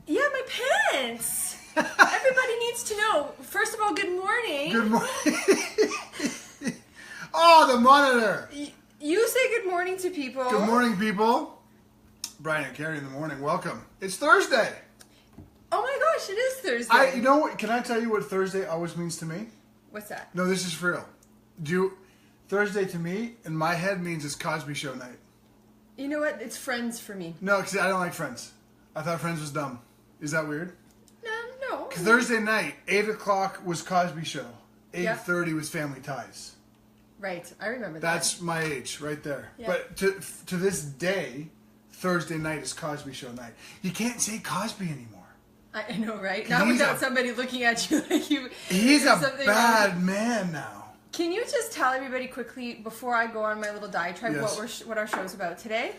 Yeah, my pants. Everybody needs to know. First of all, good morning. Good morning. Oh, the monitor. You say good morning to people. Good morning, people. Brian and Carrie in the morning. Welcome. It's Thursday. Oh my gosh, it is Thursday. You know what? Can I tell you what Thursday always means to me? What's that? No, this is for real. Thursday to me, in my head, means it's Cosby Show night. You know what? It's Friends for me. No, because I don't like Friends. I thought Friends was dumb. Is that weird? No. Thursday night, 8 o'clock was Cosby Show. 8:30 Yep. was Family Ties. Right, I remember that. That's my age right there. Yeah. But to this day, Thursday night is Cosby Show night. You can't say Cosby anymore. I know, right? Not without somebody looking at you like you. He's a bad man now. Can you just tell everybody quickly before I go on my little diatribe Yes. what our show's about today?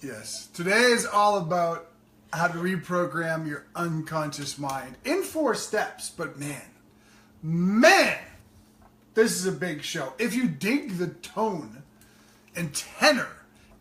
Yes. Today is all about how to reprogram your unconscious mind in 4 steps. But man, this is a big show. If you dig the tone and tenor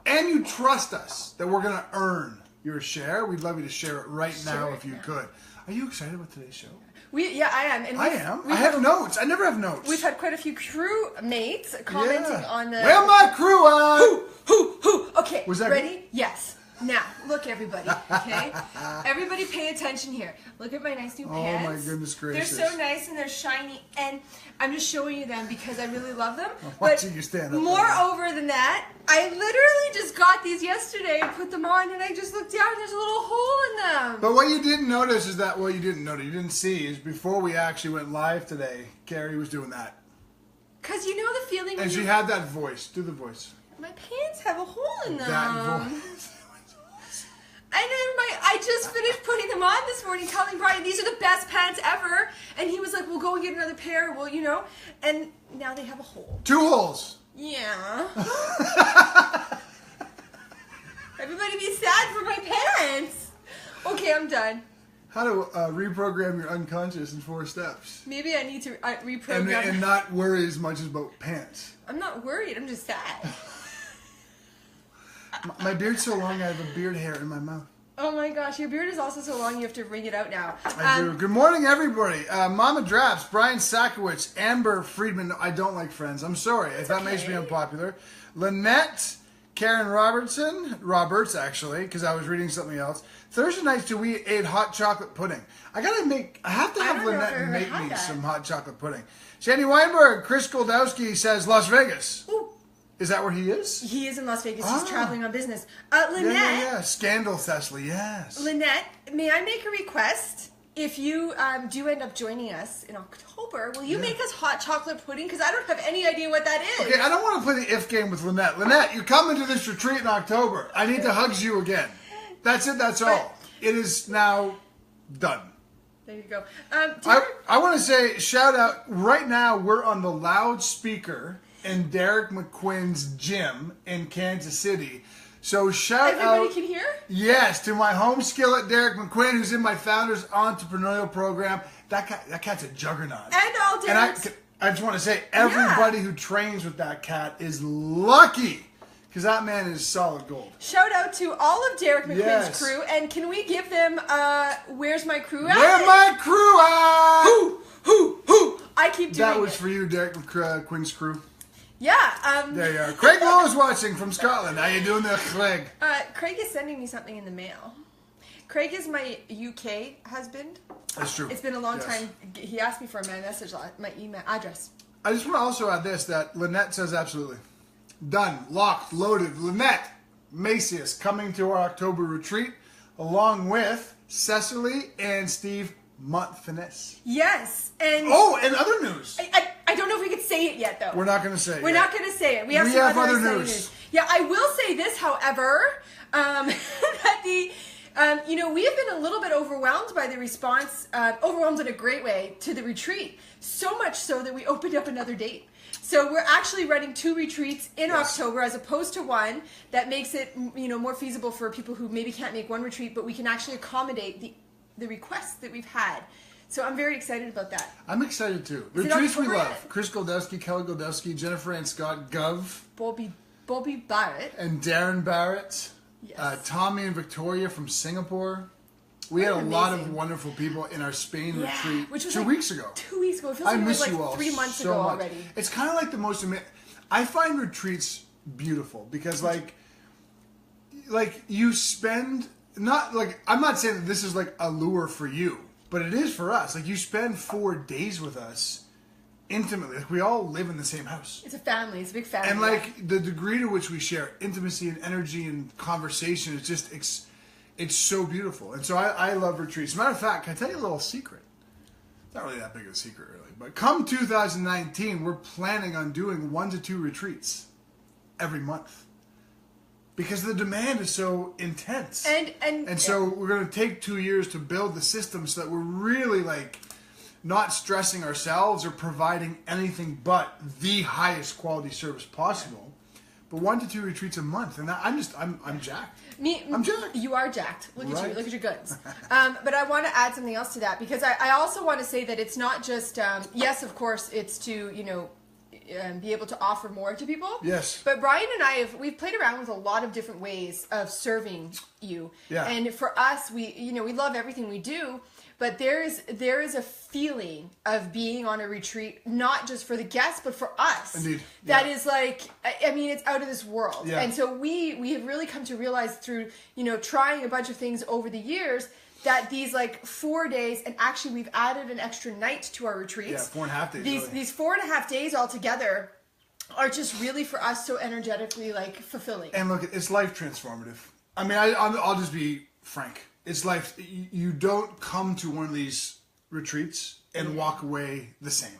and you trust us that we're going to earn your share, we'd love you to share it right now if you could. Are you excited about today's show? Yeah, I am. And I am. I have notes. I never have notes. We've had quite a few crew mates commenting on the... Where my crew at? Who? Okay, Was that ready? good? Yes. Now, look everybody, okay? Everybody pay attention here. Look at my nice new pants. Oh my goodness gracious. They're so nice and they're shiny, and I'm just showing you them because I really love them. I'm watching you stand up. Moreover than that, I literally just got these yesterday and put them on, and I just looked down and there's a little hole in them. But what you didn't notice is that, you didn't see is before we actually went live today, Carrie was doing that. Because you know the feeling And she had that voice. Do the voice. My pants have a hole in them. That voice. And then I just finished putting them on this morning, telling Brian these are the best pants ever, and he was like, "We'll go and get another pair." Well, and now they have a hole. 2 holes. Yeah. Everybody be sad for my pants. Okay, I'm done. How to reprogram your unconscious in 4 steps. Maybe I need to reprogram. And not worry as much about pants. I'm not worried. I'm just sad. My beard's so long I have a beard hair in my mouth. Oh my gosh, your beard is also so long you have to wring it out now. I do. Good morning, everybody. Mama Draps, Brian Sakowicz, Amber Friedman. I don't like Friends. I'm sorry if that makes me unpopular. Lynette, Karen Roberts, actually, because I was reading something else. Thursday nights we ate hot chocolate pudding. I have to have Lynette make me some hot chocolate pudding. Sandy Weinberg, Chris Goldowski says Las Vegas. Ooh. Is that where he is? He is in Las Vegas. He's traveling on business. Lynette. Yeah. Scandal Thessaly, yes. Lynette, may I make a request? If you do end up joining us in October, will you make us hot chocolate pudding? Because I don't have any idea what that is. Okay, I don't want to play the if game with Lynette. Lynette, you're coming to this retreat in October. I need to hug you again. That's it. That's all. It is now done. There you go. I want to say, shout out. Right now, we're on the loudspeaker in Derek McQuinn's gym in Kansas City. So shout out. Everybody can hear? Yes, to my home skillet, Derek McQuinn, who's in my Founders Entrepreneurial Program. That cat's a juggernaut. And all Derek's. And I just want to say, everybody who trains with that cat is lucky. Because that man is solid gold. Shout out to all of Derek McQuinn's crew. And can we give them, Where's My Crew At? Where my crew at? Who? I keep doing That was for you, Derek McQuinn's crew. Yeah. There you are. Craig Lowe is watching from Scotland. How you doing there, Craig? Craig is sending me something in the mail. Craig is my UK husband. That's true. It's been a long time. He asked me for my message, my email address. I just want to also add this, that Lynette says absolutely. Done. Locked. Loaded. Lynette Macias coming to our October retreat along with Cecily and Steve Montfinis. Yes. And and other news. I don't know if we could say it yet, though. We're not going to say it. We're not going to say it. We have some other news. Yeah, I will say this, however, that we have been a little bit overwhelmed by the response, overwhelmed in a great way, to the retreat. So much so that we opened up another date. So we're actually running 2 retreats in October as opposed to 1. That makes it, more feasible for people who maybe can't make 1 retreat, but we can actually accommodate the requests that we've had. So I'm very excited about that. I'm excited too. Retreats we love. Chris Goldowski, Kelly Goldowski, Jennifer and Scott Gov. Bobby Barrett. And Darren Barrett. Yes. Tommy and Victoria from Singapore. We had a lot of wonderful people in our Spain retreat which was 2 weeks ago. 2 weeks ago. It feels like it was like 3 months ago already. It's kind of like the most I find retreats beautiful because like you spend not like I'm not saying that this is like a lure for you, but it is for us. Like you spend 4 days with us intimately. Like we all live in the same house. It's a family. It's a big family. And like the degree to which we share intimacy and energy and conversation is just it's so beautiful. And so I love retreats. As a matter of fact, can I tell you a little secret? It's not really that big of a secret, really. But come 2019, we're planning on doing 1 to 2 retreats every month. Because the demand is so intense. And so we're going to take 2 years to build the system so that we're really like not stressing ourselves or providing anything but the highest quality service possible. But 1 to 2 retreats a month. And I'm jacked. I'm jacked. You are jacked. Look at you. Look at your guns. But I want to add something else to that because I also want to say that it's not just, yes, of course, it's to, be able to offer more to people. Yes. But Brian and we've played around with a lot of different ways of serving you. Yeah. And for us, we love everything we do. But there is a feeling of being on a retreat, not just for the guests, but for us. Indeed. That is like, I mean, it's out of this world. Yeah. And so we have really come to realize through, trying a bunch of things over the years that these like 4 days, and actually we've added an extra night to our retreats. Yeah, 4.5 days. These 4.5 days all together are just really for us so energetically like fulfilling. And look, it's life transformative. I mean, I'll just be frank. It's life. You don't come to one of these retreats and walk away the same.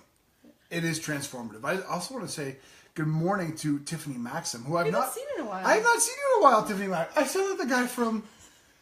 It is transformative. I also want to say good morning to Tiffany Maxim, who I've not seen in a while. I have not seen you in a while, Tiffany Maxim. I saw the guy from,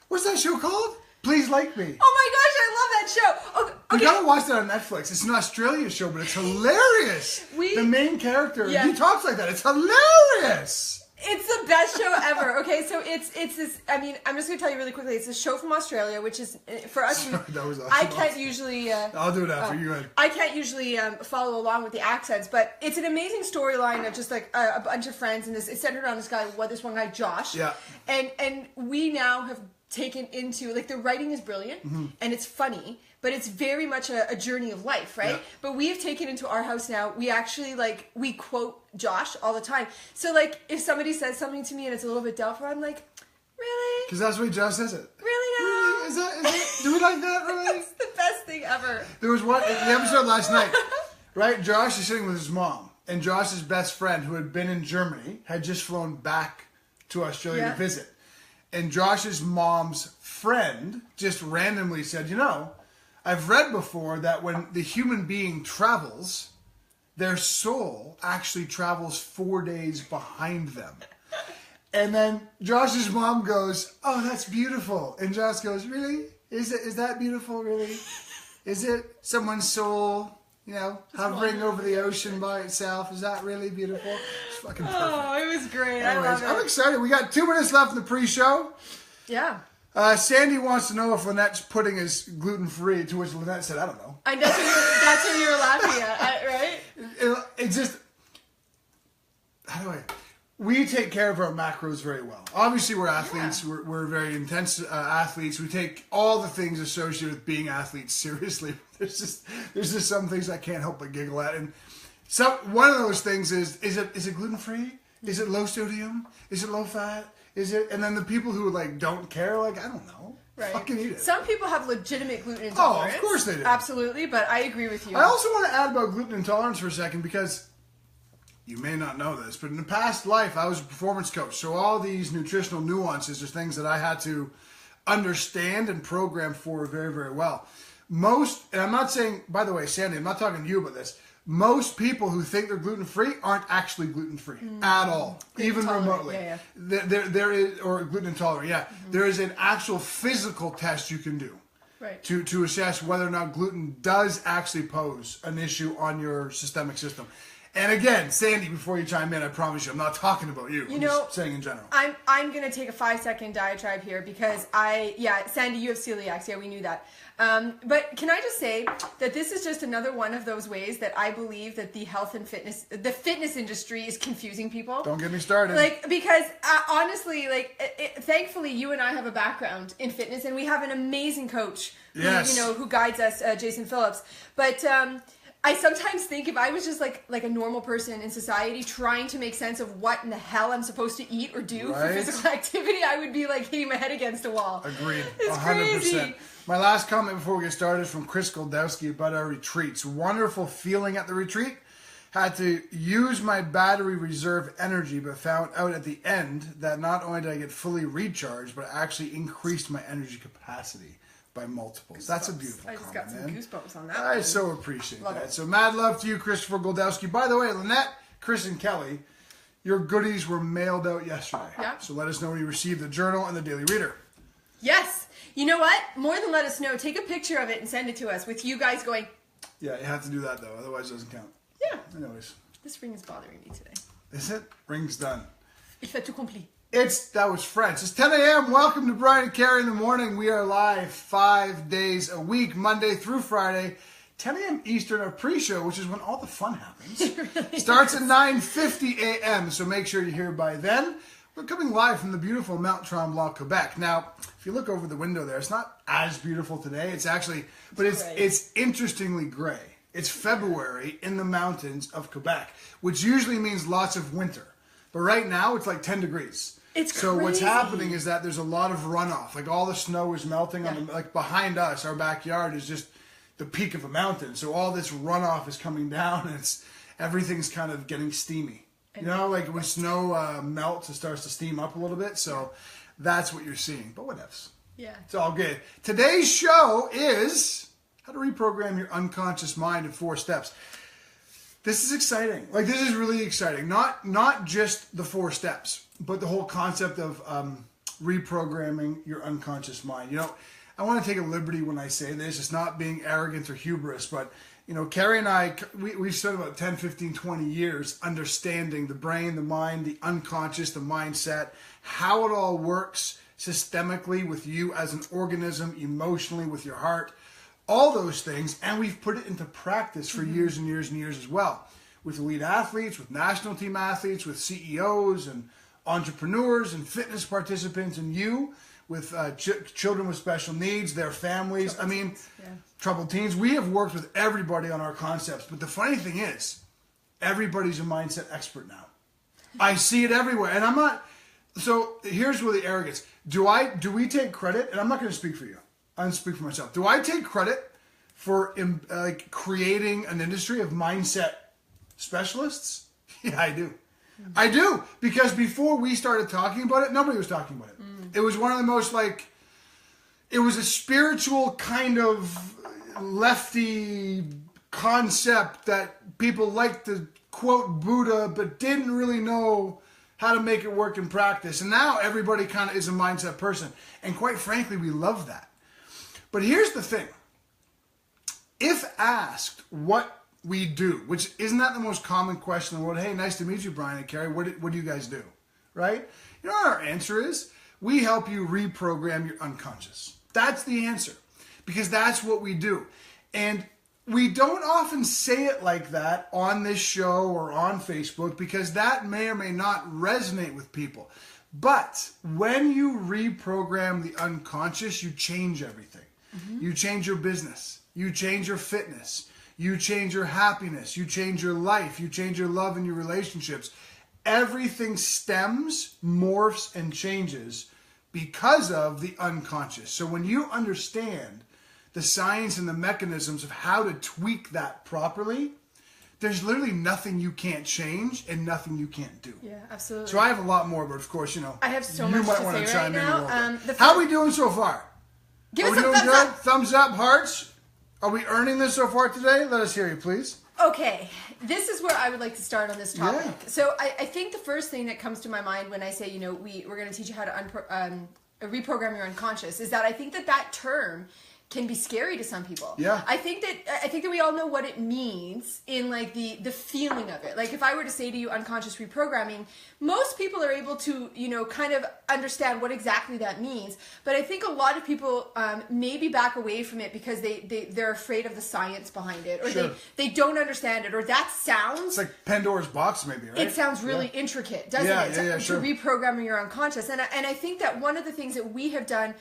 what's that show called? Please Like Me. Oh my gosh, I love that show. Okay. You gotta watch that on Netflix. It's an Australian show, but it's hilarious. The main character, he talks like that. It's hilarious. It's the best show ever. Okay, so it's this. I mean, I'm just gonna tell you really quickly. It's a show from Australia, which is for us. Sorry, that was awesome. I can't usually. I'll do it after you. Go ahead. I can't usually follow along with the accents, but it's an amazing storyline of just like a bunch of friends, and it's centered around this one guy, Josh. Yeah. And we now have taken into like the writing is brilliant and it's funny. But it's very much a journey of life, right? Yeah. But we have taken into our house now, we actually we quote Josh all the time. So like if somebody says something to me and it's a little bit doubtful, I'm like, really? Because that's the way Josh says it. Really now? Really? Is that do we like that, really? It's the best thing ever. There was one, in the episode last night, right? Josh is sitting with his mom. And Josh's best friend, who had been in Germany, had just flown back to Australia to visit. And Josh's mom's friend just randomly said, I've read before that when the human being travels, their soul actually travels 4 days behind them. And then Josh's mom goes, oh, that's beautiful. And Josh goes, really? Is that beautiful, really? Is it someone's soul, hovering over the ocean by itself? Is that really beautiful? It's fucking perfect. Oh, it was great. Anyways, I love it. I'm excited. We got 2 minutes left in the pre-show. Yeah. Sandy wants to know if Lynette's pudding is gluten-free, to which Lynette said, I don't know. That's what you were laughing at, right? It's just, we take care of our macros very well. Obviously, we're athletes. Yeah. We're very intense athletes. We take all the things associated with being athletes seriously. There's just some things I can't help but giggle at. And one of those things is it gluten-free? Is it low sodium? Is it low fat? Is it? And then the people who don't care, I don't know. Right. Fucking eat it. Some people have legitimate gluten intolerance. Oh, of course they do. Absolutely, but I agree with you. I also want to add about gluten intolerance for a second because you may not know this, but in a past life, I was a performance coach. So all these nutritional nuances are things that I had to understand and program for very, very well. And I'm not saying, by the way, Sandy, I'm not talking to you about this. Most people who think they're gluten-free aren't actually gluten-free at all, even remotely. Yeah. There is, or gluten intolerant, There is an actual physical test you can do to assess whether or not gluten does actually pose an issue on your systemic system. And again, Sandy, before you chime in, I promise you, I'm not talking about you. I'm just saying in general. I'm going to take a 5-second diatribe here because Sandy, you have celiac. Yeah, we knew that. But can I just say that this is just another one of those ways that I believe that the fitness industry is confusing people. Don't get me started. Like, because honestly, like, thankfully you and I have a background in fitness and we have an amazing coach who guides us, Jason Phillips. But, I sometimes think if I was just like a normal person in society trying to make sense of what in the hell I'm supposed to eat or do for physical activity, I would be like hitting my head against a wall. Agreed. It's 100%. crazy. My last comment before we get started is from Chris Goldowski about our retreats. Wonderful feeling at the retreat. Had to use my battery reserve energy, but found out at the end that not only did I get fully recharged, but actually increased my energy capacity by multiples. That's a beautiful comment. I just got some goosebumps on that. I so appreciate that. So mad love to you, Christopher Goldowski. By the way, Lynette, Chris, and Kelly, your goodies were mailed out yesterday. Yeah. So let us know when you received the journal and the Daily Reader. Yes. You know what? More than let us know, take a picture of it and send it to us with you guys going. Yeah, you have to do that though, otherwise it doesn't count. Yeah. Anyways. This ring is bothering me today. Is it? Ring's done. Il fait tout complet. That was French. It's 10 a.m. Welcome to Brian and Carrie in the morning. We are live 5 days a week, Monday through Friday, 10 a.m. Eastern, our pre-show, which is when all the fun happens. Really starts at 9:50 a.m., so make sure you're here by then. We're coming live from the beautiful Mount Tremblant, Quebec. Now, if you look over the window there, it's not as beautiful today. It's actually, but it's interestingly gray. It's February in the mountains of Quebec, which usually means lots of winter. But right now, it's like 10 degrees. It's so crazy. What's happening is that there's a lot of runoff. Like all the snow is melting on the, like behind us. Our backyard is just the peak of a mountain. So all this runoff is coming down, and everything's kind of getting steamy. You know, like when snow melts, it starts to steam up a little bit. So that's what you're seeing. But what else? Yeah, it's all good. Today's show is how to reprogram your unconscious mind in 4 steps. This is exciting. Like, this is really exciting. Not just the 4 steps, but the whole concept of reprogramming your unconscious mind. You know, I want to take a liberty when I say this. It's not being arrogant or hubris, but, you know, Carrie and I, we've spent about 10, 15, 20 years understanding the brain, the mind, the unconscious, the mindset, how it all works systemically with you as an organism, emotionally with your heart. All those things, and we've put it into practice for years and years and years as well. With elite athletes, with national team athletes, with CEOs and entrepreneurs and fitness participants, and you, with children with special needs, their families, troubled teens. We have worked with everybody on our concepts, but the funny thing is, everybody's a mindset expert now. I see it everywhere, and I'm not, so here's where the arrogance. Do we take credit, and I'm not going to speak for you. I don't speak for myself. Do I take credit for creating an industry of mindset specialists? Yeah, I do. I do. Because before we started talking about it, nobody was talking about it. It was one of the most it was a spiritual kind of lefty concept that people liked to quote Buddha, but didn't really know how to make it work in practice. And now everybody kind of is a mindset person. And quite frankly, we love that. But here's the thing. If asked what we do, which isn't that the most common question in the world? Hey, nice to meet you, Brian and Carrie. What do you guys do? Right? You know what our answer is? We help you reprogram your unconscious. That's the answer. Because that's what we do. And we don't often say it like that on this show or on Facebook because that may or may not resonate with people. But when you reprogram the unconscious, you change everything. You change your business. You change your fitness. You change your happiness. You change your life. You change your love and your relationships. Everything stems, morphs, and changes because of the unconscious. So when you understand the science and the mechanisms of how to tweak that properly, there's literally nothing you can't change and nothing you can't do. Yeah, absolutely. So I have a lot more, but of course, you know, I have so much to say right now. How are we doing so far? Give us a thumbs up. Thumbs up, hearts. Are we earning this so far today? Let us hear you, please. Okay, this is where I would like to start on this topic. Yeah. So I think the first thing that comes to my mind when I say, you know, we're going to teach you how to reprogram your unconscious is that I think that term can be scary to some people. Yeah. I think that we all know what it means in like the feeling of it. Like if I were to say to you unconscious reprogramming, most people are able to, you know, kind of understand what exactly that means. But I think a lot of people maybe back away from it because they're afraid of the science behind it, or Sure. they don't understand it, or that sounds... It's like Pandora's box maybe, right? It sounds really intricate, doesn't it? Sure. To reprogram your unconscious. And I think that one of the things that we have done,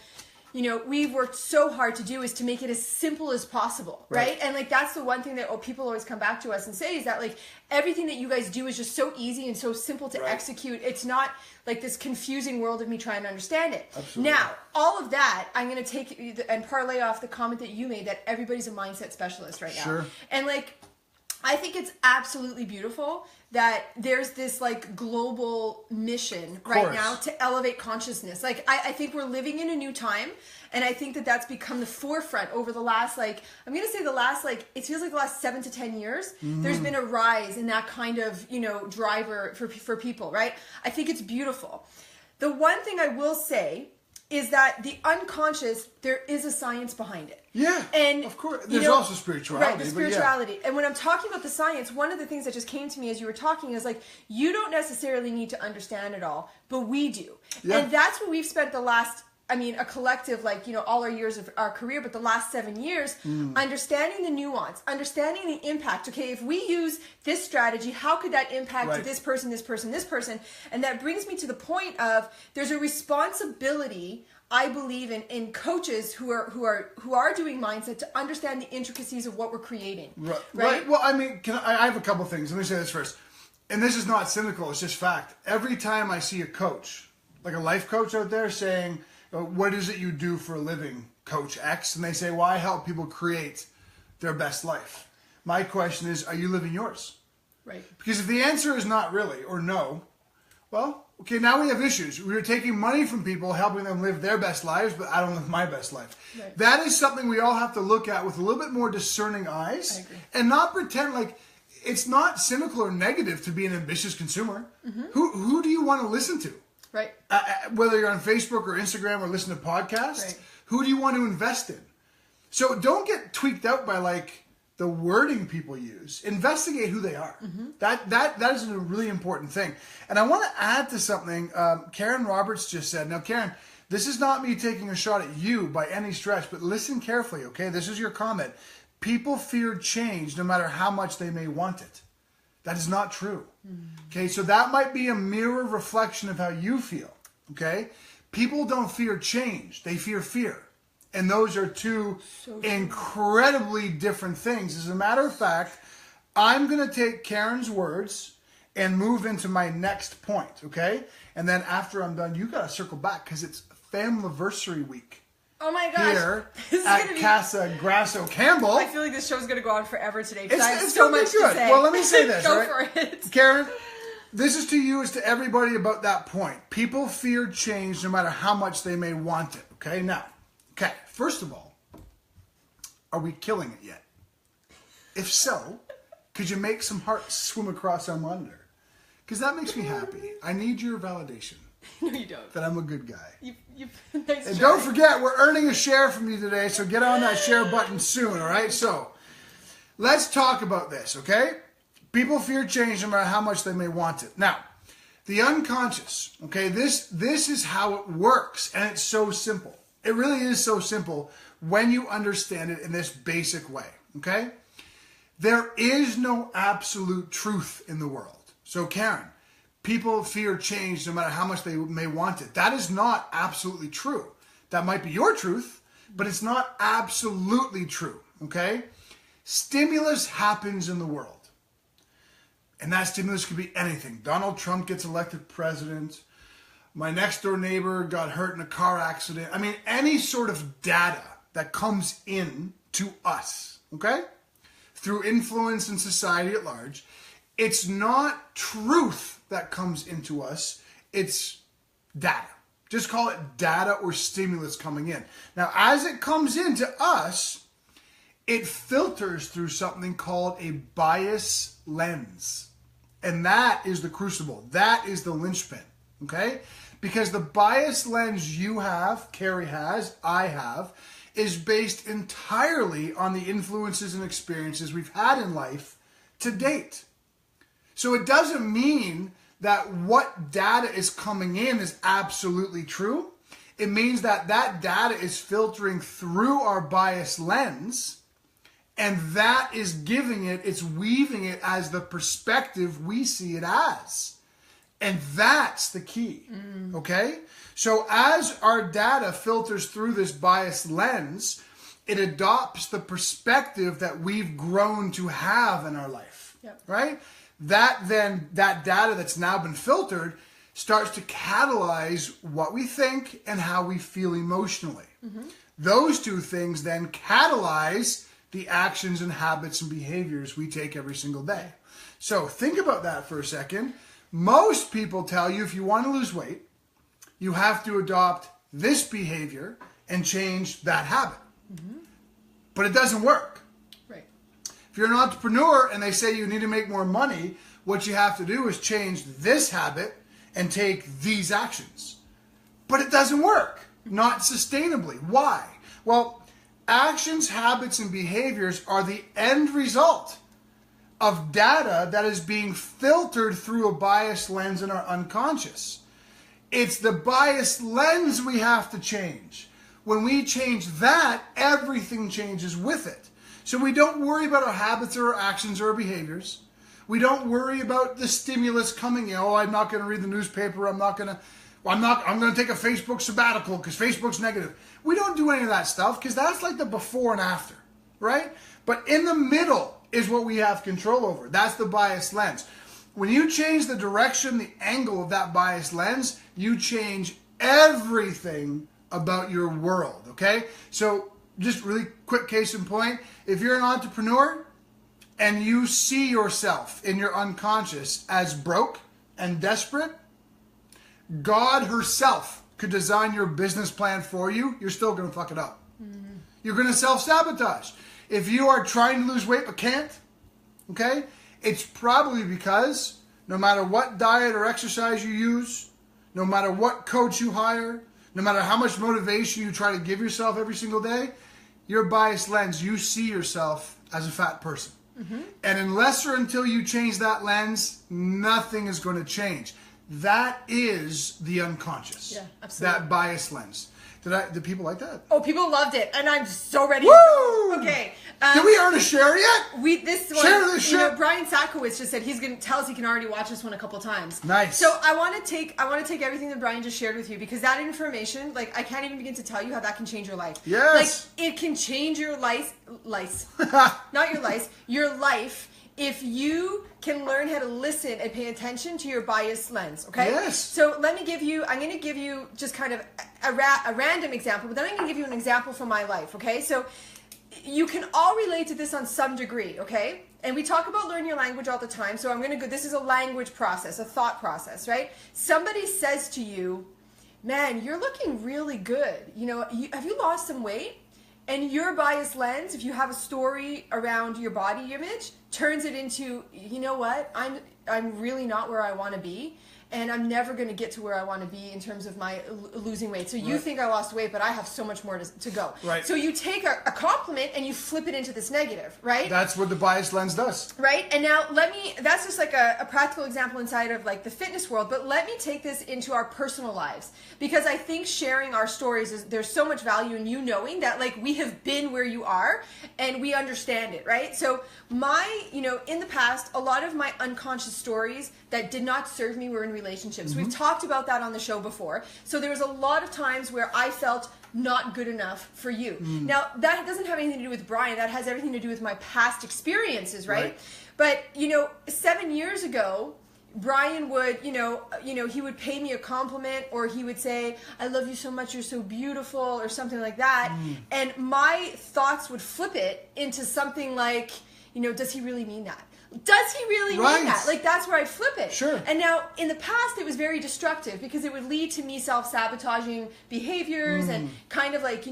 you know, we've worked so hard to do is to make it as simple as possible, right? And like that's the one thing that people always come back to us and say is that like everything that you guys do is just so easy and so simple to execute. It's not like this confusing world of me trying to understand it. Absolutely. Now, all of that, I'm going to take and parlay off the comment that you made that everybody's a mindset specialist right now. Sure. And like, I think it's absolutely beautiful that there's this like global mission right now to elevate consciousness. Like I think we're living in a new time, and I think that that's become the forefront over the last like, I'm going to say the last like, it feels like the last 7 to 10 years, there's been a rise in that kind of, you know, driver for people, right? I think it's beautiful. The one thing I will say is that the unconscious, there is a science behind it. Yeah, and of course. There's also spirituality. Right, the spirituality. And when I'm talking about the science, one of the things that just came to me as you were talking is like, you don't necessarily need to understand it all, but we do. Yeah. And that's what we've spent the last, I mean, a collective, like, you know, all our years of our career, but the last 7 years, understanding the nuance, understanding the impact. Okay, if we use this strategy, how could that impact this person, this person, this person? And that brings me to the point of there's a responsibility, I believe, in coaches who are doing mindset to understand the intricacies of what we're creating. Right. Well, I mean, I have a couple things. Let me say this first. And this is not cynical, it's just fact. Every time I see a coach, like a life coach out there saying, what is it you do for a living, Coach X? And they say, well, I help people create their best life. My question is, are you living yours? Right. Because if the answer is not really, or no, well, okay, now we have issues. We're taking money from people, helping them live their best lives, but I don't live my best life. Right. That is something we all have to look at with a little bit more discerning eyes. I agree. And not pretend like it's not cynical or negative to be an ambitious consumer. Who do you want to listen to? Right. Whether you're on Facebook or Instagram or listen to podcasts, who do you want to invest in? So don't get tweaked out by like the wording people use. Investigate who they are. That is a really important thing. And I want to add to something Karen Roberts just said. Now, Karen, this is not me taking a shot at you by any stretch, but listen carefully, okay? This is your comment. People fear change no matter how much they may want it. That is not true. Okay, so that might be a mirror reflection of how you feel. Okay, people don't fear change; they fear fear, and those are two incredibly different things. As a matter of fact, I'm going to take Karen's words and move into my next point. Okay, and then after I'm done, you got to circle back because it's Familyversary Week. Oh my gosh. Here at Casa Grasso Campbell. I feel like this show's going to go on forever today because I have so much to say. Well, let me say this. Go for it. Karen, this is to you as to everybody about that point. People fear change no matter how much they may want it. Okay, now, first of all, are we killing it yet? If so, could you make some hearts swim across our monitor? Because that makes me happy. I need your validation. No, you don't. That I'm a good guy. Nice and try. don't forget, we're earning a share from you today, so get on that share button soon, all right? So, let's talk about this, okay? People fear change no matter how much they may want it. Now, the unconscious, okay, this is how it works, and it's so simple. It really is so simple when you understand it in this basic way, okay? There is no absolute truth in the world. So, Karen, people fear change no matter how much they may want it. That is not absolutely true. That might be your truth, but it's not absolutely true, okay? Stimulus happens in the world. And that stimulus could be anything. Donald Trump gets elected president. My next door neighbor got hurt in a car accident. I mean, any sort of data that comes in to us, okay? Through influence in society at large. It's not truth that comes into us, it's data. Just call it data or stimulus coming in. Now, as it comes into us, it filters through something called a bias lens. And that is the crucible. That is the linchpin, okay? Because the bias lens you have, Carrie has, I have, is based entirely on the influences and experiences we've had in life to date. So it doesn't mean that what data is coming in is absolutely true. It means that that data is filtering through our bias lens, and that is giving it, it's weaving it as the perspective we see it as. And that's the key, okay? So as our data filters through this bias lens, it adopts the perspective that we've grown to have in our life, right? That data that's now been filtered starts to catalyze what we think and how we feel emotionally. Those two things then catalyze the actions and habits and behaviors we take every single day. So think about that for a second. Most people tell you if you want to lose weight, you have to adopt this behavior and change that habit. But it doesn't work. Right. If you're an entrepreneur and they say you need to make more money, what you have to do is change this habit and take these actions. But it doesn't work. Not sustainably. Why? Well, actions, habits, and behaviors are the end result of data that is being filtered through a biased lens in our unconscious. It's the biased lens we have to change. When we change that, everything changes with it. So we don't worry about our habits or our actions or our behaviors. We don't worry about the stimulus coming in. Oh, I'm not going to read the newspaper. I'm going to take a Facebook sabbatical because Facebook's negative. We don't do any of that stuff because that's like the before and after, right? But in the middle is what we have control over. That's the bias lens. When you change the direction, the angle of that bias lens, you change everything about your world, okay? So just really quick case in point, if you're an entrepreneur and you see yourself in your unconscious as broke and desperate, God herself could design your business plan for you, you're still going to fuck it up. You're going to self-sabotage. If you are trying to lose weight but can't, okay, it's probably because no matter what diet or exercise you use, no matter what coach you hire, no matter how much motivation you try to give yourself every single day, your biased lens, you see yourself as a fat person. And unless or until you change that lens, nothing is going to change. That is the unconscious. Yeah, absolutely. That bias lens. Did people like that? Oh, people loved it, and I'm so ready to go. Okay. Did we earn a share yet? Share this shit. Brian Sakowicz just said he's going to tell us he can already watch this one a couple times. Nice. So I want to take everything that Brian just shared with you, because that information, like, I can't even begin to tell you how that can change your life. Yes. Like, it can change your life, your life, if you can learn how to listen and pay attention to your bias lens, okay? Yes. So I'm going to give you just kind of a random example, but then I'm going to give you an example from my life, okay? So you can all relate to this on some degree, okay? And we talk about learning your language all the time, so I'm going to go, this is a language process, a thought process, right? Somebody says to you, man, you're looking really good. You know, have you lost some weight? And your bias lens, if you have a story around your body image, turns it into, you know what, I'm really not where I want to be, and I'm never going to get to where I want to be in terms of my losing weight. So you think I lost weight, but I have so much more to go. Right. So you take a compliment and you flip it into this negative, right? That's what the bias lens does. Right. And now that's just like a practical example inside of like the fitness world, but let me take this into our personal lives, because I think sharing our stories there's so much value in you knowing that, like, we have been where you are and we understand it, right? So in the past, a lot of my unconscious stories that did not serve me were in relationships. We've talked about that on the show before. So there was a lot of times where I felt not good enough for you. Now, that doesn't have anything to do with Brian. That has everything to do with my past experiences, right? But, 7 years ago, Brian would, he would pay me a compliment, or he would say, I love you so much, you're so beautiful, or something like that. And my thoughts would flip it into something like, does he really mean that? Does he really mean that? Like, that's where I'd flip it. Sure. And now, in the past, it was very destructive because it would lead to me self-sabotaging behaviors and kind of like,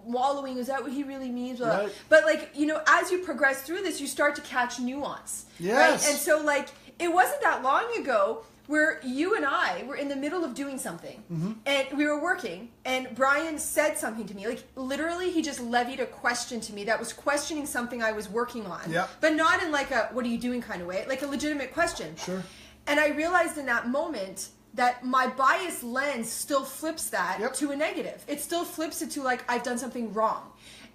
wallowing. Is that what he really means? Right. But like, as you progress through this, you start to catch nuance. Yes. Right? And so, like, it wasn't that long ago where you and I were in the middle of doing something, and we were working, and Brian said something to me. Like, literally, he just levied a question to me that was questioning something I was working on. Yep. But not in like a, what are you doing kind of way, like a legitimate question. Sure. And I realized in that moment that my bias lens still flips that to a negative. It still flips it to like, I've done something wrong.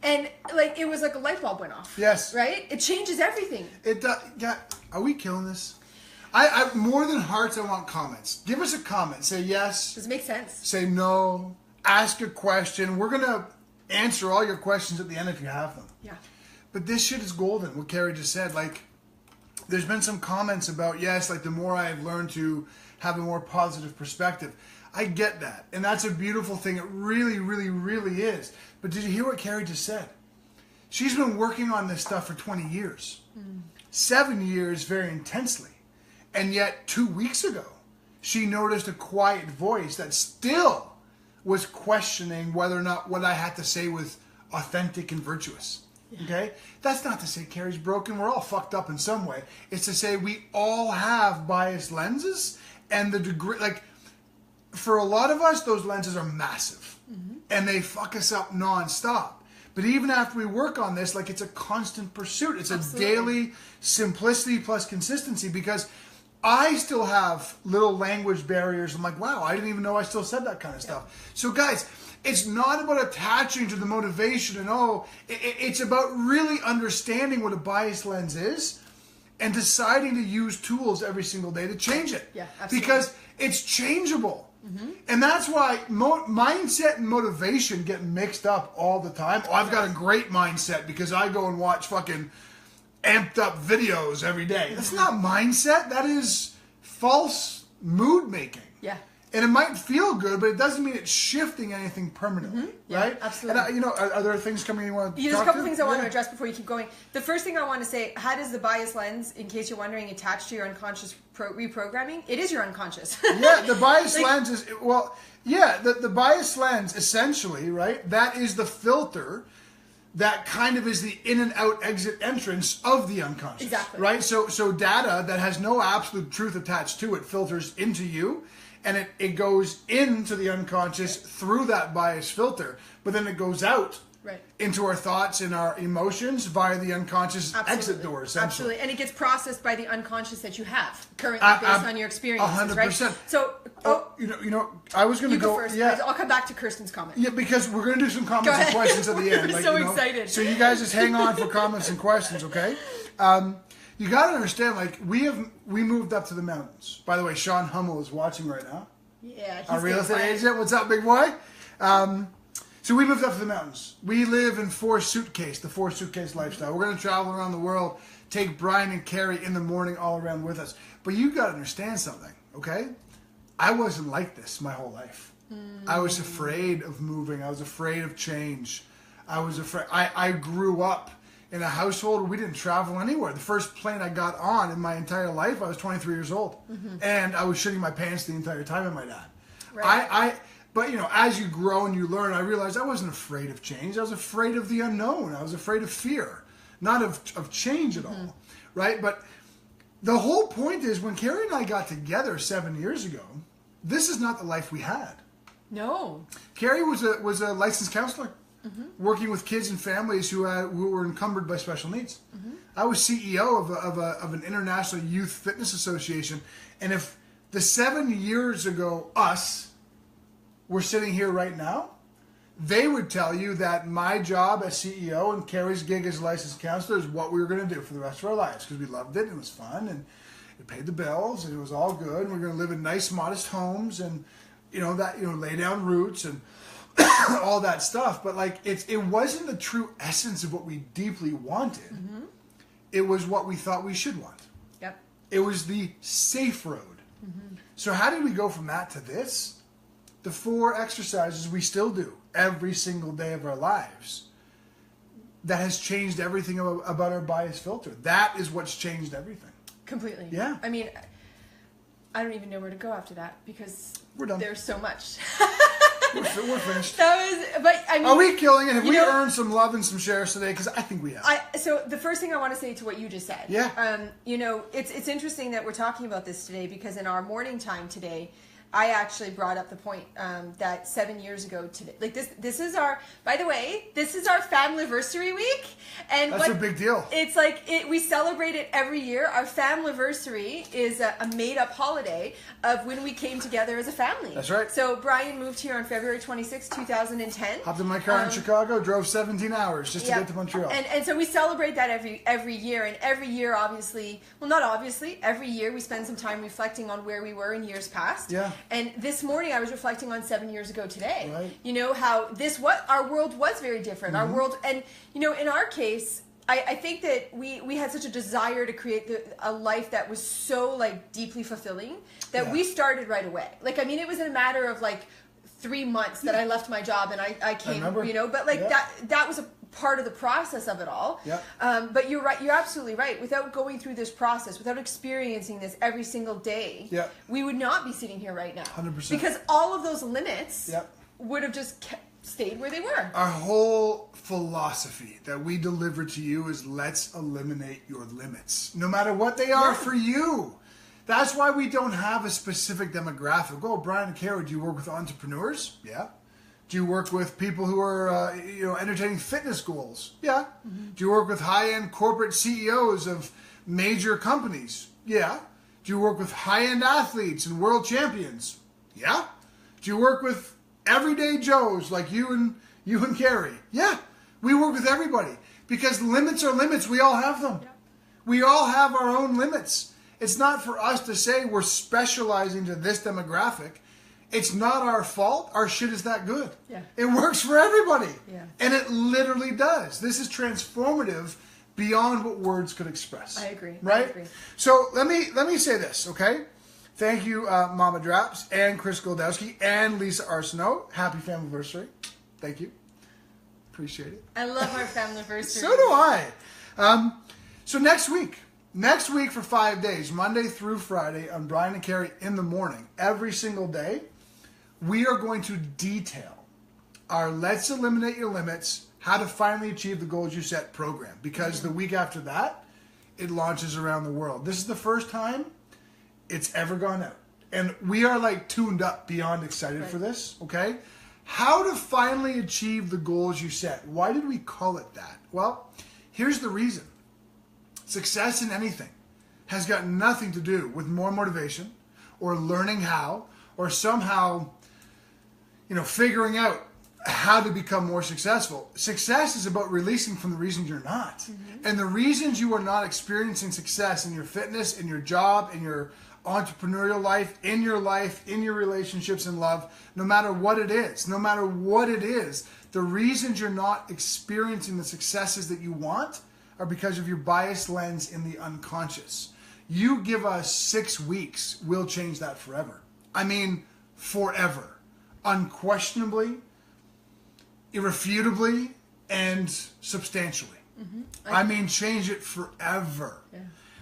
And like, it was like a light bulb went off. Yes. Right? It changes everything. It does. Yeah. Are we killing this? I more than hearts, I want comments. Give us a comment. Say yes. Does it make sense? Say no. Ask a question. We're going to answer all your questions at the end if you have them. Yeah. But this shit is golden, what Carrie just said. Like, there's been some comments about, yes, like the more I've learned to have a more positive perspective. I get that. And that's a beautiful thing. It really, really, really is. But did you hear what Carrie just said? She's been working on this stuff for 20 years. 7 years very intensely. And yet 2 weeks ago, she noticed a quiet voice that still was questioning whether or not what I had to say was authentic and virtuous. Okay? That's not to say Carrie's broken. We're all fucked up in some way. It's to say we all have biased lenses, and the degree, like, for a lot of us, those lenses are massive. And they fuck us up nonstop. But even after we work on this, like, it's a constant pursuit. It's a daily simplicity plus consistency, because I still have little language barriers. I'm like, wow, I didn't even know I still said that kind of stuff. So guys, it's not about attaching to the motivation and it's about really understanding what a bias lens is and deciding to use tools every single day to change it. Yeah, absolutely. Because it's changeable. And that's why mindset and motivation get mixed up all the time. Oh, I've got a great mindset because I go and watch fucking amped up videos every day. That's not mindset. That is false mood making. Yeah. And it might feel good, but it doesn't mean it's shifting anything permanently, right? Absolutely. And are there things coming you want to talk There's a couple to? things I want to address before you keep going. The first thing I want to say, how does the bias lens, in case you're wondering, attach to your unconscious reprogramming? It is your unconscious. Yeah, the bias lens is, the bias lens, essentially, right, that is the filter that kind of is the in and out exit entrance of the unconscious. Exactly. Right? So data that has no absolute truth attached to it filters into you, and it goes into the unconscious through that bias filter, but then it goes out into our thoughts and our emotions via the unconscious exit door, essentially. Absolutely. And it gets processed by the unconscious that you have currently based on your experiences, 100%. Right? So, you know, I was going to go first. Yeah, I'll come back to Kirsten's comment. Yeah, because we're going to do some comments and questions at the end. We're so excited. So you guys just hang on for comments and questions, okay? You got to understand, like, we moved up to the mountains. By the way, Sean Hummel is watching right now. Yeah, he's our real estate agent. What's up, big boy? So we moved up to the mountains. We live in the 4 suitcase lifestyle. We're going to travel around the world, take Brian and Carrie in the morning all around with us. But you got to understand something, okay? I wasn't like this my whole life. I was afraid of moving. I was afraid of change. I was afraid. I grew up in a household where we didn't travel anywhere. The first plane I got on in my entire life, I was 23 years old. And I was shitting my pants the entire time, I might add. Right. But, you know, as you grow and you learn, I realized I wasn't afraid of change. I was afraid of the unknown. I was afraid of fear, not of change at all, right? But the whole point is, when Carrie and I got together 7 years ago, this is not the life we had. No. Carrie was a licensed counselor, working with kids and families who were encumbered by special needs. I was CEO of an international youth fitness association, and if the 7 years ago us were sitting here right now, they would tell you that my job as CEO and Carrie's gig as licensed counselor is what we were going to do for the rest of our lives, because we loved it and it was fun and it paid the bills and it was all good. And we're going to live in nice, modest homes and lay down roots and all that stuff. But like it wasn't the true essence of what we deeply wanted. It was what we thought we should want. Yep. It was the safe road. So how did we go from that to this? The 4 exercises we still do every single day of our lives. That has changed everything about our bias filter. That is what's changed everything. Completely. Yeah. I mean, I don't even know where to go after that, because we're done. There's so much. We're finished. But I mean, are we killing it? Have we earned some love and some shares today? Because I think we have. So the first thing I want to say to what you just said. Yeah. It's interesting that we're talking about this today because in our morning time today, I actually brought up the point that 7 years ago today, like this is our, by the way, this is our Familyversary week, and that's a big deal. It's like we celebrate it every year. Our Familyversary is a made-up holiday of when we came together as a family. That's right. So Brian moved here on February 26, 2010. Hopped in my car in Chicago, drove 17 hours just to get to Montreal. And so we celebrate that every year, and every year, obviously, well, not obviously, every year we spend some time reflecting on where we were in years past. Yeah. And this morning I was reflecting on 7 years ago today. Right. How our world was very different. Our world, and in our case, I think that we had such a desire to create a life that was so like deeply fulfilling that we started right away. Like, I mean, it was in a matter of like 3 months that I left my job and I came, but like that was a part of the process of it all. But you're right. You're absolutely right. Without going through this process, without experiencing this every single day, we would not be sitting here right now. 100%. Because all of those limits would have just stayed where they were. Our whole philosophy that we deliver to you is let's eliminate your limits, no matter what they are for you. That's why we don't have a specific demographic. Oh, Brian and Carrie, do you work with entrepreneurs? Yeah. Do you work with people who are, entertaining fitness goals? Yeah. Mm-hmm. Do you work with high-end corporate CEOs of major companies? Yeah. Do you work with high-end athletes and world champions? Yeah. Do you work with everyday Joes like you and Carrie? Yeah. We work with everybody because limits are limits. We all have them. Yeah. We all have our own limits. It's not for us to say we're specializing to this demographic. It's not our fault. Our shit is that good. Yeah. It works for everybody. Yeah. And it literally does. This is transformative beyond what words could express. I agree. Right? I agree. So let me say this, okay? Thank you, Mama Draps and Chris Goldowski and Lisa Arsenault. Happy Familyversary. Thank you. Appreciate it. I love our Familyversary. So do I. So next week for 5 days, Monday through Friday, on Brian and Carrie in the morning, every single day, we are going to detail our Let's Eliminate Your Limits, How to Finally Achieve the Goals You Set program. Because the week after that, it launches around the world. This is the first time it's ever gone out. And we are like tuned up beyond excited for this, okay? How to finally achieve the goals you set. Why did we call it that? Well, here's the reason. Success in anything has got nothing to do with more motivation or learning how or somehow, figuring out how to become more successful. Success is about releasing from the reasons you're not. Mm-hmm. And the reasons you are not experiencing success in your fitness, in your job, in your entrepreneurial life, in your relationships and love, no matter what it is, the reasons you're not experiencing the successes that you want are because of your biased lens in the unconscious. You give us 6 weeks, we'll change that forever. I mean, forever. Unquestionably, irrefutably, and substantially. Mm-hmm. I mean, change it forever. Yeah.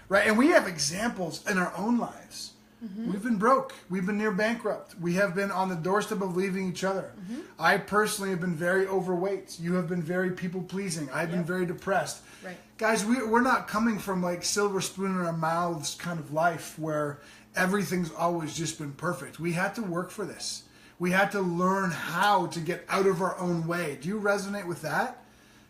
Right? And we have examples in our own lives. Mm-hmm. We've been broke. We've been near bankrupt. We have been on the doorstep of leaving each other. Mm-hmm. I personally have been very overweight. You have been very people-pleasing. I've been very depressed. Right. Guys, we're not coming from like silver spoon in our mouths kind of life where everything's always just been perfect. We had to work for this. We had to learn how to get out of our own way. Do you resonate with that?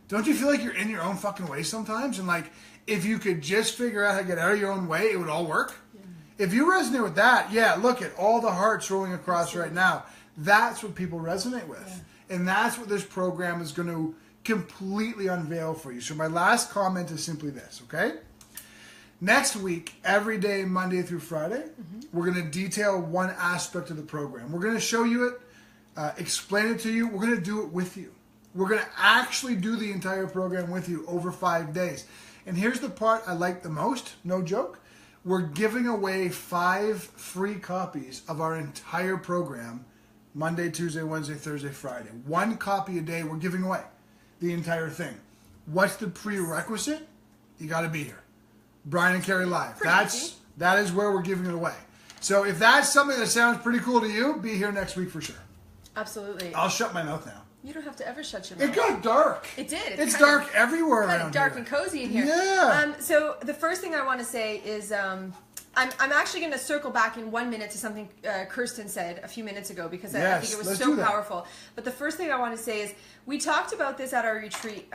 Don't you feel like you're in your own fucking way sometimes? And like, if you could just figure out how to get out of your own way, it would all work? Yeah. If you resonate with that, look at all the hearts rolling across right now. That's what people resonate with. Yeah. And that's what this program is going to completely unveil for you. So my last comment is simply this, okay? Next week, every day, Monday through Friday, we're going to detail one aspect of the program. We're going to show you it, explain it to you. We're going to do it with you. We're going to actually do the entire program with you over 5 days. And here's the part I like the most, no joke. We're giving away 5 free copies of our entire program, Monday, Tuesday, Wednesday, Thursday, Friday. 1 copy a day, we're giving away the entire thing. What's the prerequisite? You got to be here. Brian and Carrie Live. That is where we're giving it away. So if that's something that sounds pretty cool to you, be here next week for sure. Absolutely. I'll shut my mouth now. You don't have to ever shut your mouth. It got dark. It did. It's dark everywhere around here. Dark and cozy in here. Yeah. So the first thing I want to say is I'm actually going to circle back in 1 minute to something Kirsten said a few minutes ago because I think it was so powerful. But the first thing I want to say is we talked about this at our retreat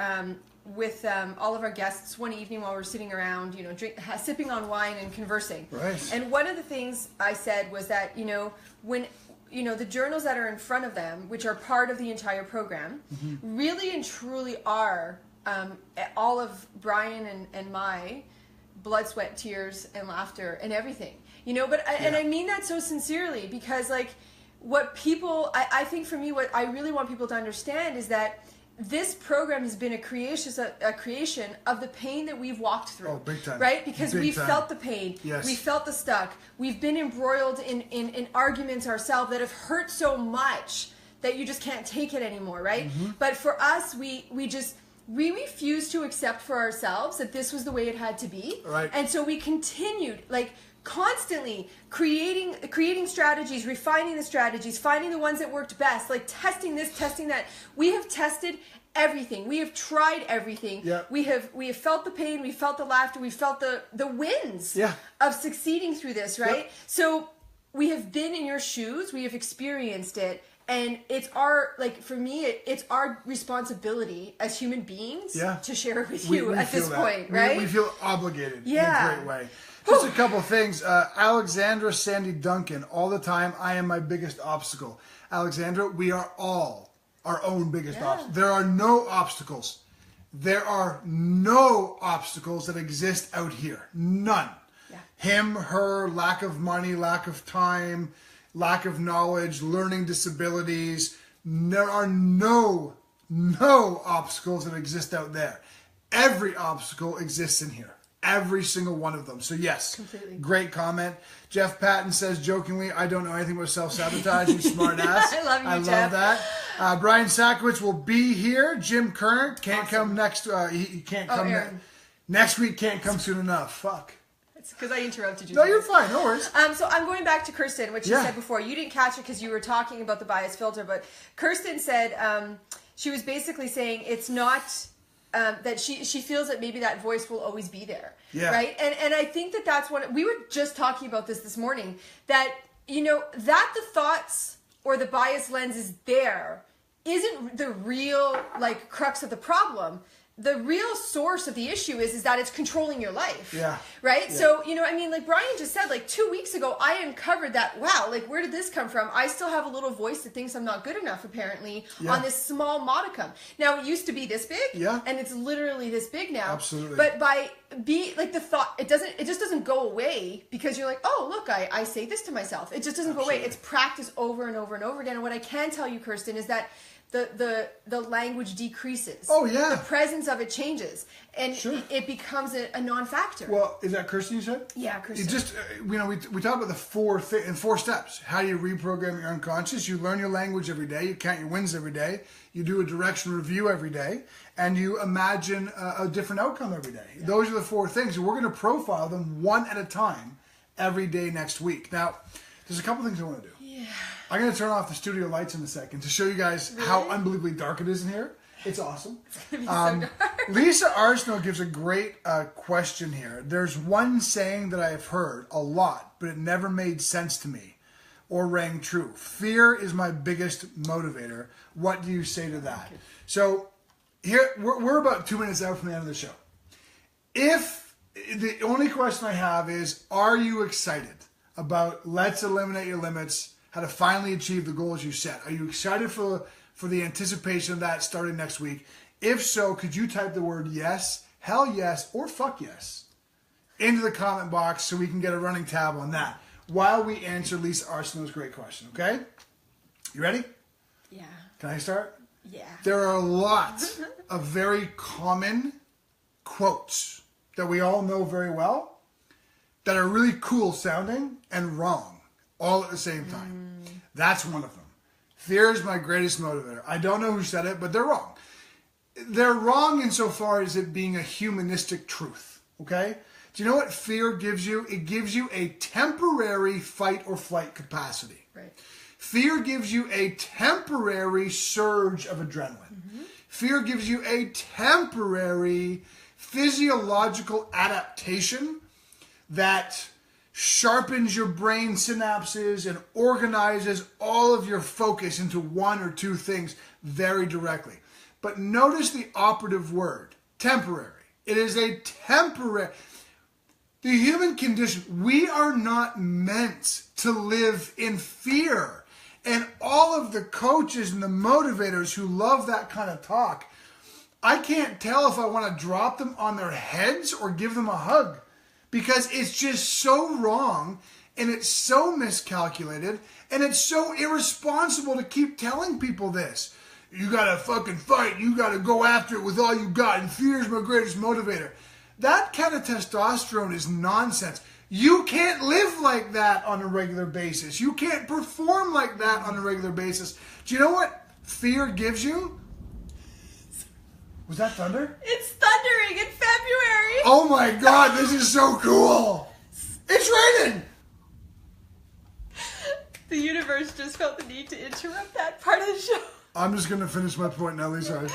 with all of our guests one evening while we were sitting around, sipping on wine and conversing. Right. And one of the things I said was that, when the journals that are in front of them, which are part of the entire program, really and truly are all of Brian and my blood, sweat, tears, and laughter and everything. And I mean that so sincerely because, like, what people, I think for me, what I really want people to understand is that this program has been a creation of the pain that we've walked through. Oh, big time. Right? Because we've felt the pain. Yes. We felt the stuck. We've been embroiled in arguments ourselves that have hurt so much that you just can't take it anymore, right? But for us, we refused to accept for ourselves that this was the way it had to be. Right. And so we continued, like, constantly creating strategies, refining the strategies, finding the ones that worked best, like testing this, testing that. We have tested everything. We have tried everything. Yeah. We have felt the pain, we felt the laughter, we felt the wins of succeeding through this, right? Yep. So we have been in your shoes, we have experienced it, and it's our, like, for me, it's our responsibility as human beings to share it with you at this point, right? We feel obligated in a great way. Whew. Just a couple of things. Alexandra Sandy Duncan, all the time, I am my biggest obstacle. Alexandra, we are all our own biggest obstacle. There are no obstacles. There are no obstacles that exist out here. None. Yeah. Him, her, lack of money, lack of time, lack of knowledge, learning disabilities. There are no obstacles that exist out there. Every obstacle exists in here. Every single one of them. So yes, completely. Great comment. Jeff Patton says jokingly, I don't know anything about self-sabotage, you smart ass. I love you, I Jeff. love that. Brian Sakowicz will be here. Jim Kern can't come next. He can't come next week. Can't come soon enough. Fuck. It's because I interrupted you. No, you're fine. No worries. So I'm going back to Kirsten, which you said before. You didn't catch it because you were talking about the bias filter, but Kirsten said she was basically saying it's not. That she feels that maybe that voice will always be there, right? And I think that's what we were just talking about this morning. That that the thoughts or the bias lens is there isn't the real, like, crux of the problem. The real source of the issue is that it's controlling your life. Yeah. Right? Yeah. So, like Brian just said, like 2 weeks ago, I uncovered that, wow, like, where did this come from? I still have a little voice that thinks I'm not good enough, apparently, on this small modicum. Now, it used to be this big, and it's literally this big now. Absolutely. But the thought, it just doesn't go away because you're like, oh, look, I say this to myself. It just doesn't go away. It's practice over and over and over again. And what I can tell you, Kirsten, is that the language decreases. Oh, yeah. The presence of it changes. And it becomes a non-factor. Well, is that Kirsten you said? Yeah, Kirsten. You just, we talk about the four steps. How do you reprogram your unconscious? You learn your language every day. You count your wins every day. You do a direction review every day. And you imagine a different outcome every day. Yeah. Those are the four things. And we're going to profile them one at a time every day next week. Now, there's a couple things I want to do. Yeah. I'm going to turn off the studio lights in a second to show you guys how unbelievably dark it is in here. It's awesome. It's going to be so dark. Lisa Arsenault gives a great question here. There's one saying that I have heard a lot, but it never made sense to me or rang true. Fear is my biggest motivator. What do you say to that? Okay. So here, we're about 2 minutes out from the end of the show. If the only question I have is, are you excited about Let's Eliminate Your Limits, how to finally achieve the goals you set? Are you excited for the anticipation of that starting next week? If so, could you type the word yes, hell yes, or fuck yes into the comment box so we can get a running tab on that while we answer Lisa Arsenault's great question, okay? You ready? Yeah. Can I start? Yeah. There are a lot of very common quotes that we all know very well that are really cool sounding and wrong all at the same time. That's one of them. Fear is my greatest motivator. I don't know who said it, but they're wrong. They're wrong insofar as it being a humanistic truth, okay? Do you know what fear gives you? It gives you a temporary fight or flight capacity. Right. Fear gives you a temporary surge of adrenaline. Fear gives you a temporary physiological adaptation that sharpens your brain synapses and organizes all of your focus into one or two things very directly. But notice the operative word, temporary. It is a temporary. The human condition, we are not meant to live in fear. And all of the coaches and the motivators who love that kind of talk, I can't tell if I want to drop them on their heads or give them a hug, because it's just so wrong and it's so miscalculated and it's so irresponsible to keep telling people this. You got to fucking fight. You got to go after it with all you got. And fear is my greatest motivator. That kind of testosterone is nonsense. You can't live like that on a regular basis. You can't perform like that on a regular basis. Do you know what fear gives you? Was that thunder? It's thundering in February. Oh my God, this is so cool. It's raining. The universe just felt the need to interrupt that part of the show. I'm just going to finish my point now, Lisa.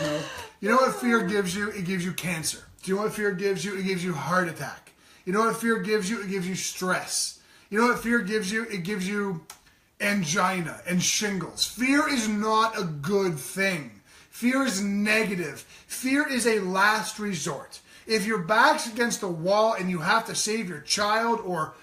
You know what fear gives you? It gives you cancer. Do you know what fear gives you? It gives you heart attack. You know what fear gives you? It gives you stress. You know what fear gives you? It gives you angina and shingles. Fear is not a good thing. Fear is negative. Fear is a last resort. If your back's against the wall and you have to save your child or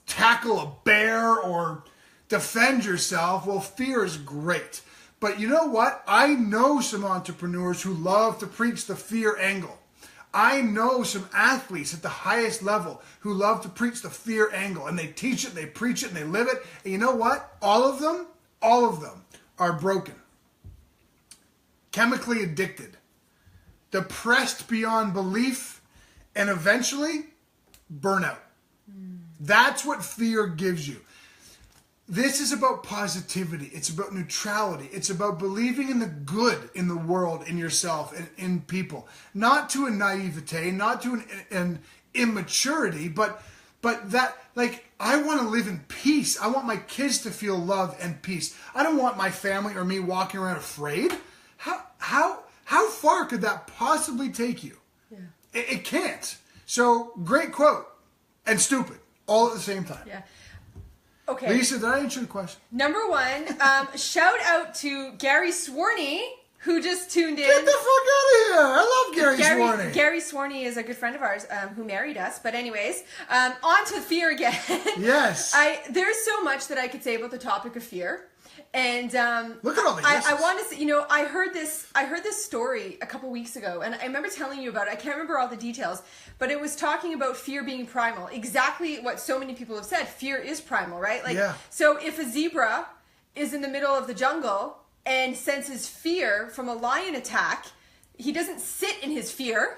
tackle a bear or defend yourself, well, fear is great. But you know what? I know some entrepreneurs who love to preach the fear angle. I know some athletes at the highest level who love to preach the fear angle, and they teach it, they preach it, and they live it. And you know what? All of them are broken, chemically addicted, depressed beyond belief, and eventually burnout. That's what fear gives you. This is about positivity. It's about neutrality. It's about believing in the good in the world, in yourself, and in people. Not to a naivete, not to an immaturity, but that, like, I want to live in peace. I want my kids to feel love and peace. I don't want my family or me walking around afraid. How far could that possibly take you? Yeah. It can't. So, great quote. And stupid. All at the same time. Yeah. Okay. Lisa, did I answer your question? Number one, shout out to Gary Swarney, who just tuned in. Get the fuck out of here! I love Gary Swarney. Gary Swarney is a good friend of ours who married us. But anyways, on to fear again. Yes. There's so much that I could say about the topic of fear. And look at all the yeses. I want to say, I heard this story a couple weeks ago, and I remember telling you about it. I can't remember all the details, but it was talking about fear being primal. Exactly what so many people have said. Fear is primal, right? Like, yeah. So if a zebra is in the middle of the jungle and senses fear from a lion attack, he doesn't sit in his fear.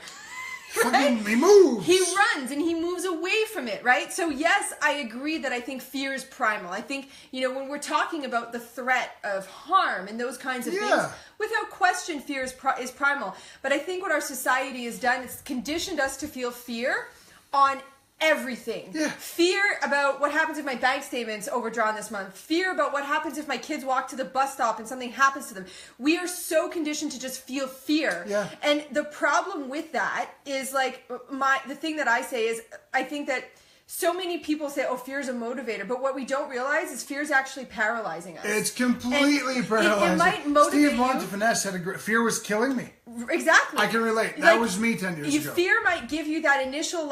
Right? He moves. He runs and he moves away from it, right? So yes, I agree that I think fear is primal. I think, when we're talking about the threat of harm and those kinds of things, without question, fear is primal. But I think what our society has done is conditioned us to feel fear on everything. Yeah. Fear about what happens if my bank statement's overdrawn this month. Fear about what happens if my kids walk to the bus stop and something happens to them. We are so conditioned to just feel fear. Yeah. And the problem with that is, like, the thing that I say is, I think that so many people say, oh, fear is a motivator. But what we don't realize is fear is actually paralyzing us. It's completely paralyzing. It might motivate Steve Montefinesse had a great... Fear was killing me. Exactly. I can relate. That was me 10 years ago. Fear might give you that initial,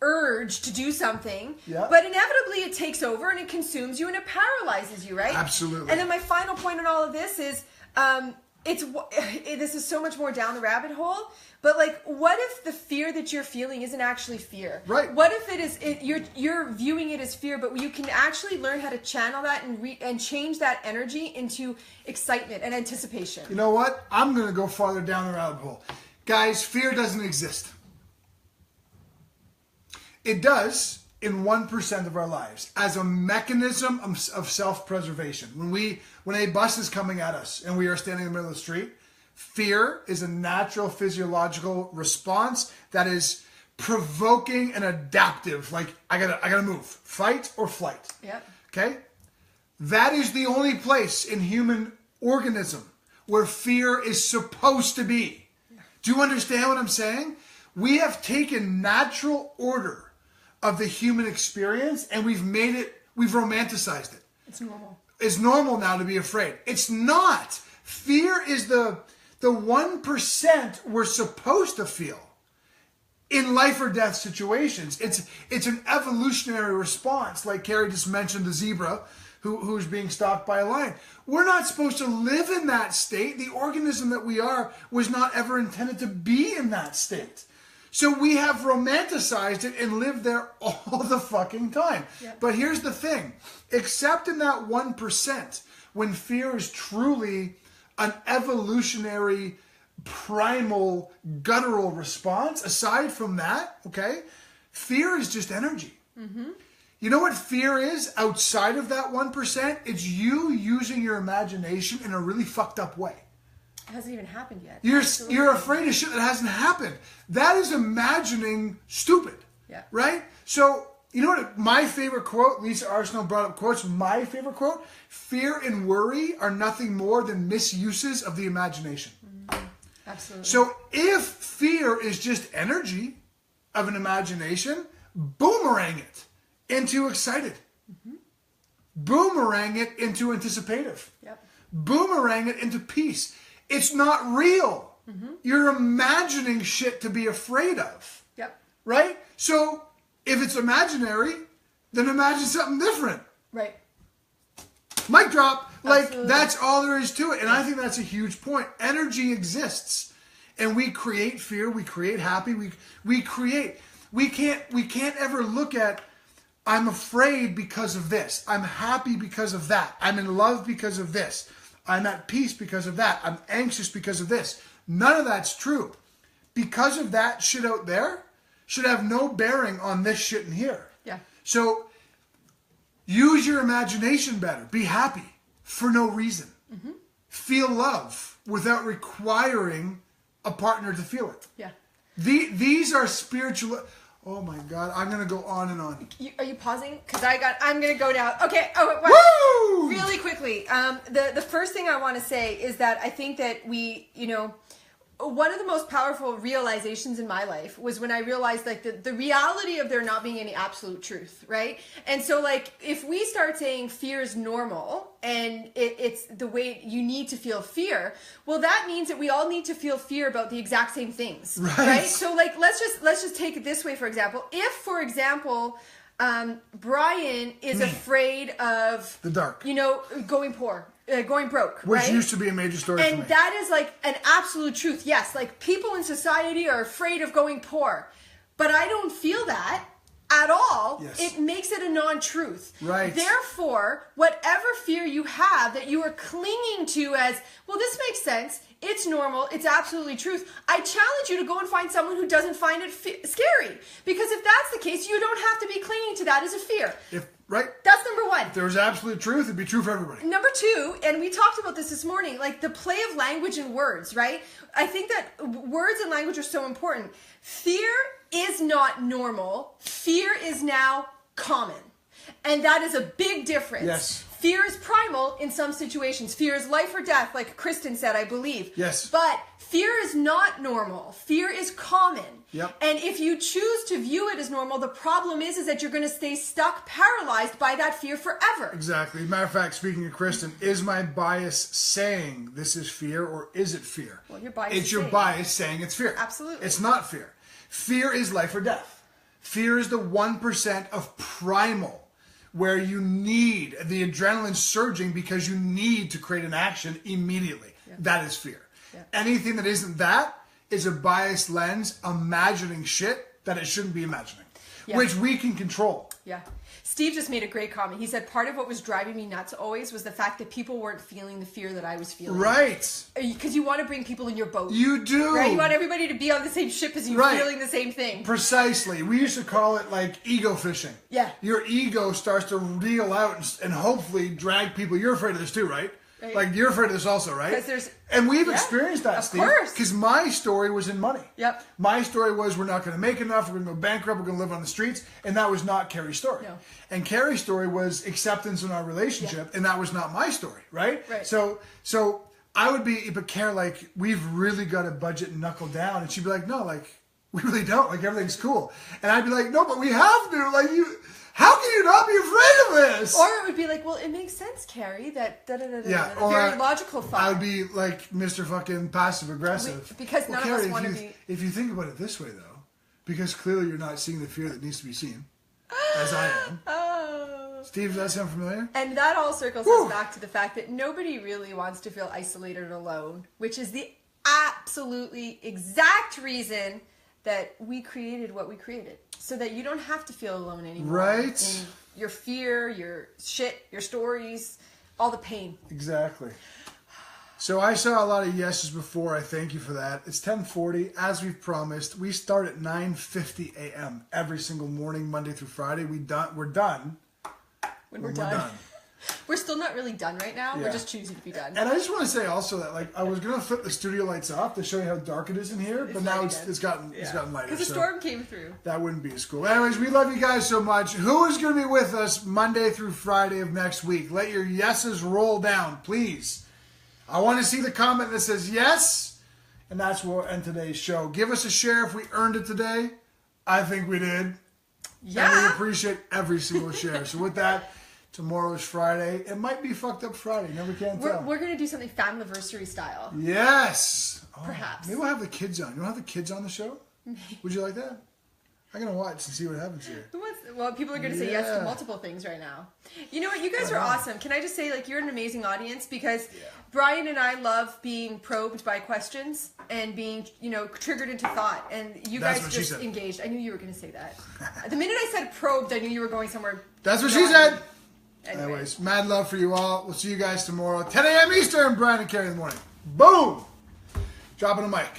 urge to do something, but inevitably it takes over and it consumes you and it paralyzes you, right? Absolutely. And then my final point on all of this is, this is so much more down the rabbit hole, but what if the fear that you're feeling isn't actually fear? Right. What if you're viewing it as fear, but you can actually learn how to channel that and change that energy into excitement and anticipation? You know what? I'm going to go farther down the rabbit hole. Guys, fear doesn't exist. It does in 1% of our lives as a mechanism of self-preservation. When a bus is coming at us and we are standing in the middle of the street, fear is a natural physiological response that is provoking and adaptive. Like, I gotta move. Fight or flight. Yep. Okay? That is the only place in human organism where fear is supposed to be. Do you understand what I'm saying? We have taken natural order of the human experience and we've romanticized it. It's normal. It's normal now to be afraid. It's not. Fear is the 1% we're supposed to feel in life or death situations. It's an evolutionary response, like Carrie just mentioned the zebra who's being stalked by a lion. We're not supposed to live in that state. The organism that we are was not ever intended to be in that state. So we have romanticized it and lived there all the fucking time. Yep. But here's the thing. Except in that 1%, when fear is truly an evolutionary, primal, guttural response, aside from that, okay, fear is just energy. Mm-hmm. You know what fear is outside of that 1%? It's you using your imagination in a really fucked up way. It hasn't even happened yet. You're afraid of shit that hasn't happened. That is imagining stupid. Yeah. Right? So, you know what my favorite quote, Lisa Arsenault brought up quotes, my favorite quote, fear and worry are nothing more than misuses of the imagination. Mm-hmm. Absolutely. So if fear is just energy of an imagination, boomerang it into excited. Mm-hmm. Boomerang it into anticipative. Yep. Boomerang it into peace. It's not real. Mm-hmm. You're imagining shit to be afraid of. Yep. Right? So if it's imaginary, then imagine something different. Right. Mic drop. Like, Absolutely. that's all there is to it. And I think that's a huge point. Energy exists. And we create fear. We create happy. We create. We can't ever look at, I'm afraid because of this. I'm happy because of that. I'm in love because of this. I'm at peace because of that. I'm anxious because of this. None of that's true. Because of that shit out there should have no bearing on this shit in here. Yeah. So use your imagination better. Be happy for no reason. Mm-hmm. Feel love without requiring a partner to feel it. Yeah. These are spiritual. Oh my God, I'm gonna go on and on. Are you pausing? Because I'm gonna go now. Okay. Oh, woo! Really quickly. The first thing I want to say is that I think that one of the most powerful realizations in my life was when I realized like the reality of there not being any absolute truth, right? And so like if we start saying fear is normal and it's the way you need to feel fear, well that means that we all need to feel fear about the exact same things, right? So like let's just take it this way, for example. If, for example, Brian is afraid of the dark, going poor. Going broke, which right? used to be a major story for me. And that is like an absolute truth. Yes, like people in society are afraid of going poor, but I don't feel that at all. Yes. It makes it a non-truth. Right. Therefore, whatever fear you have that you are clinging to as, well, this makes sense, it's normal, it's absolutely truth, I challenge you to go and find someone who doesn't find it scary. Because if that's the case, you don't have to be clinging to that as a fear. Right? That's number one. If there was absolute truth, it'd be true for everybody. Number two, and we talked about this morning, like the play of language and words, right? I think that words and language are so important. Fear is not normal. Fear is now common. And that is a big difference. Yes. Fear is primal in some situations. Fear is life or death, like Kristen said, I believe. Yes. But fear is not normal. Fear is common. Yep. And if you choose to view it as normal, the problem is that you're going to stay stuck, paralyzed by that fear forever. Exactly. Matter of fact, speaking of Kristen, is my bias saying this is fear or is it fear? Well, your bias it's your bias saying it's fear. Absolutely. It's not fear. Fear is life or death. Fear is the 1% of primal, where you need the adrenaline surging because you need to create an action immediately. Yeah. That is fear. Yeah. Anything that isn't that is a biased lens imagining shit that it shouldn't be imagining, which we can control. Yeah. Steve just made a great comment. He said part of what was driving me nuts always was the fact that people weren't feeling the fear that I was feeling. Right. Because you want to bring people in your boat. You do. Right? You want everybody to be on the same ship as you, feeling the same thing. Precisely. We used to call it like ego fishing. Yeah. Your ego starts to reel out and hopefully drag people. You're afraid of this too, right? Right. Like, you're afraid of this also, right? Because there's... And we've experienced that, Steve. Of course. Because my story was in money. Yep. My story was we're not going to make enough, we're going to go bankrupt, we're going to live on the streets. And that was not Carrie's story. No. And Carrie's story was acceptance in our relationship, and that was not my story, right? Right. So I would be, but Carrie, like, we've really got to budget and knuckle down. And she'd be like, no, like, we really don't. Like, everything's cool. And I'd be like, no, but we have to. Like, how can you not be afraid of this? Or it would be like, well, it makes sense, Carrie, that or very logical thought. I would be like Mr. fucking passive aggressive. Because none of us want to be. If you think about it this way, though, because clearly you're not seeing the fear that needs to be seen, as I am. Oh. Steve, does that sound familiar? And that all circles us back to the fact that nobody really wants to feel isolated and alone, which is the absolutely exact reason that we created what we created. So that you don't have to feel alone anymore. Right. In your fear, your shit, your stories, all the pain. Exactly. So I saw a lot of yeses before. I thank you for that. It's 10:40. As we've promised, we start at 9:50 a.m. every single morning, Monday through Friday. We're done. When we're done. We're still not really done right now. Yeah. We're just choosing to be done. And I just want to say also that, like, I was going to flip the studio lights off to show you how dark it is in here, but now it's gotten lighter. Because the storm came through. That wouldn't be as cool. Anyways, we love you guys so much. Who is going to be with us Monday through Friday of next week? Let your yeses roll down, please. I want to see the comment that says yes, and that's where we'll end today's show. Give us a share if we earned it today. I think we did. Yeah. And we appreciate every single share. So with that, tomorrow is Friday. It might be fucked up Friday. Never can tell. We're going to do something Familyversary style. Yes. Oh, perhaps. Maybe we'll have the kids on. You want to have the kids on the show? Would you like that? I'm going to watch and see what happens here. Well, people are going to say yes to multiple things right now. You know what? You guys are awesome. Can I just say, like, you're an amazing audience because Brian and I love being probed by questions and being, triggered into thought. And you guys just engaged. I knew you were going to say that. The minute I said probed, I knew you were going somewhere. That's what she said. Anyways, mad love for you all. We'll see you guys tomorrow, 10 a.m. Eastern, Brian and Carrie in the morning. Boom! Dropping a mic.